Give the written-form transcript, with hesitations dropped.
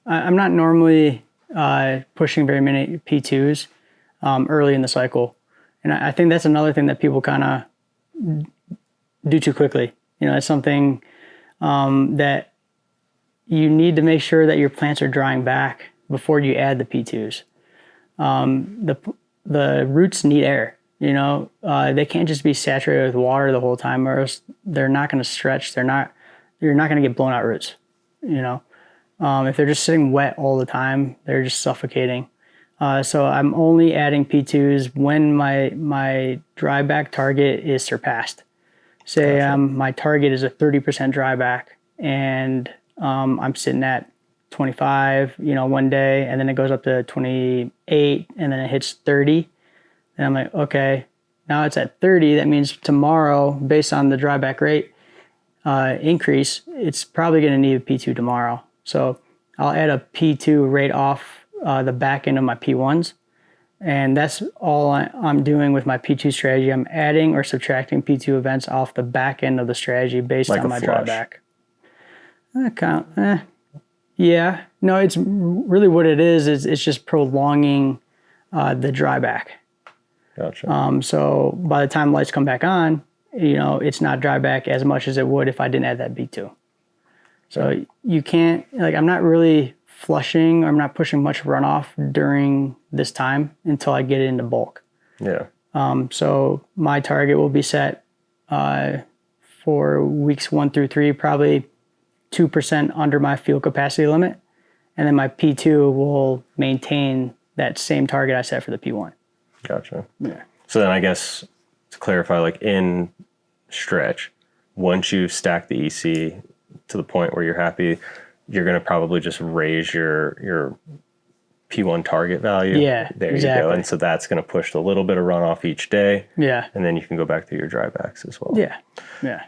I'm not normally pushing very many P2s early in the cycle. And I think that's another thing that people kind of do too quickly. It's something that you need to make sure that your plants are drying back before you add the P2s. The roots need air. They can't just be saturated with water the whole time, or else they're not going to stretch. You're not going to get blown out roots. If they're just sitting wet all the time, they're just suffocating. So I'm only adding P2s when my dry back target is surpassed. Say Gotcha. My target is a 30% dry back, and I'm sitting at 25, one day, and then it goes up to 28, and then it hits 30. And I'm like, okay, now it's at 30. That means tomorrow, based on the dry back rate increase, it's probably going to need a P2 tomorrow. So I'll add a P2 right off the back end of my P1s. And that's all I'm doing with my P2 strategy. I'm adding or subtracting P2 events off the back end of the strategy based on my dry back. Yeah. No, it's really what it is it's just prolonging the dry back. Gotcha. So by the time lights come back on, it's not dry back as much as it would if I didn't add that B2. So you can't, I'm not really flushing, or I'm not pushing much runoff during this time until I get it into bulk. Yeah. So my target will be set for weeks 1 through 3, probably 2% under my field capacity limit. And then my P2 will maintain that same target I set for the P1. Gotcha. Yeah. So then I guess to clarify, in stretch, once you stack the EC to the point where you're happy, you're going to probably just raise your P1 target value. Yeah, there exactly. you go. And so that's going to push a little bit of runoff each day. Yeah. And then you can go back to your dry backs as well. Yeah. Yeah.